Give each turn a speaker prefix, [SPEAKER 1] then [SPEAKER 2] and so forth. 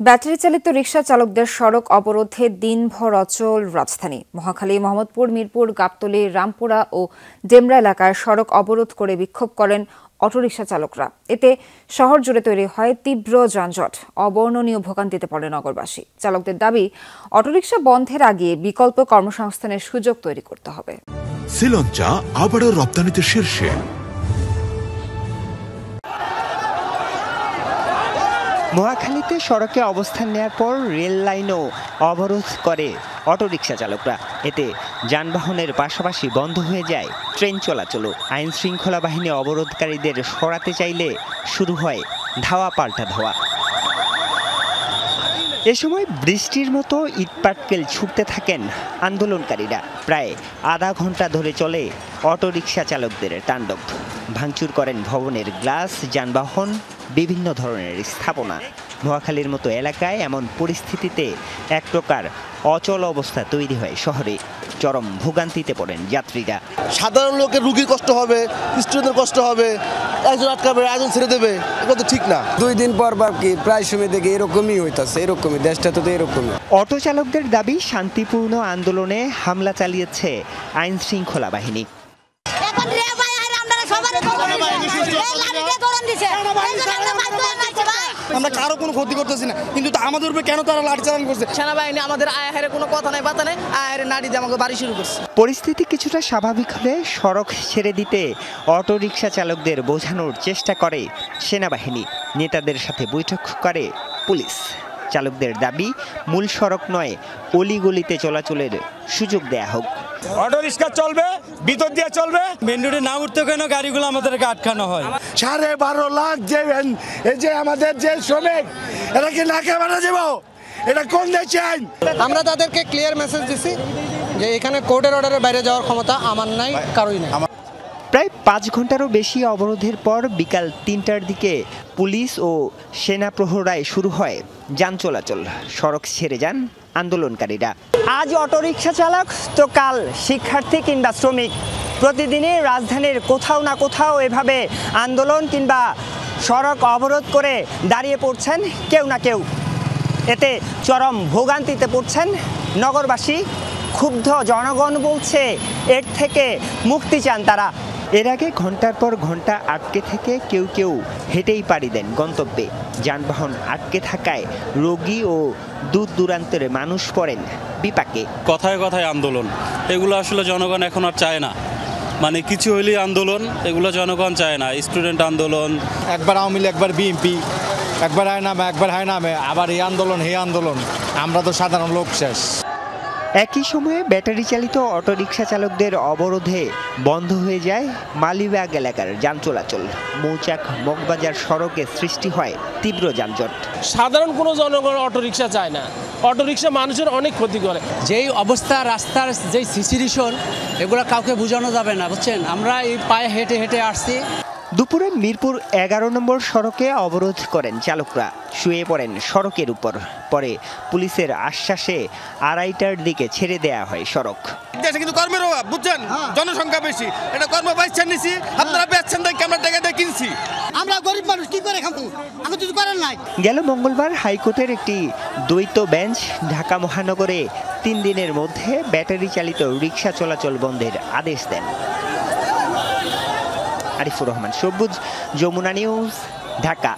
[SPEAKER 1] Battery চালিত রিকশা চালকদের সড়ক অবরোধে দিনভর অচল রাজধানী। মহাখালী, মোহাম্মদপুর, মিরপুর, গাবতলী, রামপুরা ও ডেমরা এলাকায় সড়ক অবরোধ করে বিক্ষোভ করেন অটোরিকশা চালকরা। এতে শহর জুড়ে তৈরি হয় তীব্র যানজট, অবর্ণনীয় ভোগান্তিতে পড়ে নগরবাসী। চালকদের দাবি, অটোরিকশা বন্ধের আগে বিকল্প কর্মসংস্থানের সুযোগ তৈরি করতে হবে।
[SPEAKER 2] শ্রীলঙ্কা আবারও রপ্তানিতে শীর্ষে।
[SPEAKER 3] মহাখালীতে সড়কে অবস্থান নেওয়ার পর রেল লাইনও অবরোধ করে অটোরিকশা চালকরা। এতে যানবাহনের পাশাপাশি বন্ধ হয়ে যায় ট্রেন চলাচলও। আইন শৃঙ্খলা বাহিনী অবরোধকারীদের সরাতে চাইলে শুরু হয় ধাওয়া পাল্টা ধাওয়া। এ সময় বৃষ্টির মতো ইটপাটকেল ছুটতে থাকেন আন্দোলনকারীরা। প্রায় আধা ঘন্টা ধরে চলে অটোরিকশা চালকদের তাণ্ডব। ভাঙচুর করেন ভবনের গ্লাস, যানবাহন, বিভিন্ন ধরনের স্থাপনা। মহাখালীর মতো এলাকায় এমন পরিস্থিতিতে এক প্রকার অচল অবস্থা তৈরি হয় শহরে। চরম ভোগান্তিতে পড়েন যাত্রীরা।
[SPEAKER 4] সাধারণ লোকের রুগীর কষ্ট হবে, স্টুডেন্টের কষ্ট হবে, একজন আটকাবে একজন ছেড়ে দেবে, এটা তো ঠিক না।
[SPEAKER 5] 2 দিন পর কি প্রায় সময় দেখে এরকমই হইতাছে, এরকমই দেশটা তো এরকমই।
[SPEAKER 3] অটো চালকদের দাবি, শান্তিপূর্ণ আন্দোলনে হামলা চালিয়েছে আইন শৃঙ্খলা বাহিনী।
[SPEAKER 6] আমরা কারো কোনো ক্ষতি করতেছি না, কিন্তু আমাদের উপরে কেন তারা লাঠিচার্জ করছে? সেনাবাহিনী আমাদের আয়াহের কোনো কথা নাই, বাতা নেই, আয়াহের নাড়ি দিয়ে আমাকে বাড়ি শুরু করছে।
[SPEAKER 3] পরিস্থিতি কিছুটা স্বাভাবিক হলে সড়ক ছেড়ে দিতে অটোরিকশা চালকদের বোঝানোর চেষ্টা করে সেনাবাহিনী। নেতাদের সাথে বৈঠক করে পুলিশ। চালকদের দাবি, মূল সড়ক নয়, অলিগলিতে চলাচলের সুযোগ দেয়া হোক।
[SPEAKER 7] অটো রিক্সা চলবে, ভিতর দিয়ে চলবে, মেন রোডে না উঠতে কেন গাড়িগুলো আমাদেরকে আটকানো হয়।
[SPEAKER 4] 12.5 লাখ যে এই যে আমাদের যে শ্রমিক, এটা কি নাকে মারা যাবো? এটা কোন দেশে আইন?
[SPEAKER 5] আমরা তাদেরকে ক্লিয়ার মেসেজ দিছি যে এখানে কোর্টের অর্ডারের বাইরে যাওয়ার ক্ষমতা আমার নাই, কারোই নাই।
[SPEAKER 3] প্রায় 5 ঘন্টারও বেশি অবরোধের পর বিকাল 3টার দিকে পুলিশ ও সেনা প্রহরায় শুরু হয় যান চলাচল। সড়ক ছেড়ে যান আন্দোলনকারীরা। আজ অটোরিকশা চালক তো কাল শিক্ষার্থী কিংবা শ্রমিক। প্রতিদিনই রাজধানীর কোথাও না কোথাও এভাবে আন্দোলন কিংবা সড়ক অবরোধ করে দাঁড়িয়ে পড়ছেন কেউ না কেউ। এতে চরম ভোগান্তিতে পড়ছেন নগরবাসী। ক্ষুব্ধ জনগণ বলছে, এর থেকে মুক্তি চান তারা। এর আগে ঘন্টার পর ঘন্টা আটকে থেকে কেউ কেউ হেঁটেই পাড়ি দেন গন্তব্যে। যানবাহন আটকে থাকায় রোগী ও দূর দূরান্তের মানুষ পড়েন বিপাকে।
[SPEAKER 7] কথায় কথায় আন্দোলন, এগুলো আসলে জনগণ এখন আর চায় না। মানে কিছু হইলেই আন্দোলন, এগুলো জনগণ চায় না। স্টুডেন্ট আন্দোলন,
[SPEAKER 6] একবার আওয়ামী লীগ, একবার বিএনপি, একবার হায় নামে, একবার হায় নামে, আবার এই আন্দোলন হে আন্দোলন। আমরা তো সাধারণ লোক শেষ।
[SPEAKER 3] একই সময়ে ব্যাটারি চালিত অটোরিকশা চালকদের অবরোধে বন্ধ হয়ে যায় মালিবাগ এলাকার যান চলাচল। মৌচাক মগবাজার সড়কে সৃষ্টি হয় তীব্র যানজট।
[SPEAKER 8] সাধারণ কোনো জনগণ অটোরিকশা চায় না। অটোরিকশা মানুষের অনেক ক্ষতি করে।
[SPEAKER 9] যেই অবস্থা, রাস্তার যেই সিচুয়েশন, এগুলো কাউকে বোঝানো যাবে না, বুঝছেন। আমরা এই পায়ে হেঁটে হেঁটে আসছি।
[SPEAKER 3] দুপুরে মিরপুর 11 নম্বর সড়কে অবরোধ করেন চালকরা। শুয়ে পড়েন সড়কের উপর। পরে পুলিশের আশ্বাসে 2:30টার দিকে ছেড়ে দেয়া হয় সড়ক।
[SPEAKER 6] দেশে কিন্তু কর্মের অভাব, বুঝছেন, জনসংখ্যা বেশি। এটা কর্ম পাইছেন নিছি, আপনারা বেচছেন, তাই আমরা টাকা দিয়ে কিনছি।
[SPEAKER 10] আমরা গরিব মানুষ কি করে খাবো? আমি কিছু করেন নাই।
[SPEAKER 3] গেল মঙ্গলবার হাইকোর্টের একটি দ্বৈত বেঞ্চ ঢাকা মহানগরে 3 দিনের মধ্যে ব্যাটারি চালিত রিকশা চলাচল বন্ধের আদেশ দেন। আরিফুর রহমান সবুজ, যমুনা নিউজ, ঢাকা।